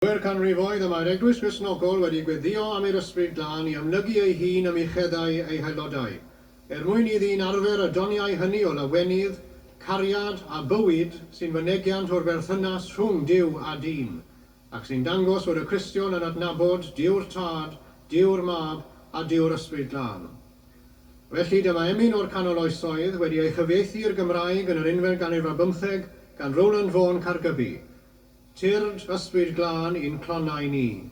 Mae'r canrifoedd y mae'r Eglwys Gristnogol wedi gweddio am yr ysbryd glân I ymlygu ei hun am ucheddau ei haelodau, mwyn iddi'n arfer y doniau hynny o lawenydd, cariad a bywyd sy'n fynegiant o'r berthynas rhwng Duw a dyn, ac sy'n dangos fod y Cristion yn adnabod Duw'r Tad, Duw'r Mab a Duw'r Ysbryd Glân. Felly dyma emyn o'r canol oesoedd wedi ei chyfieithu i'r Gymraeg yn yr 15 gan Roland Vaughan Caergybi. Tyrd Ysbryd Glân i'n clonau ni.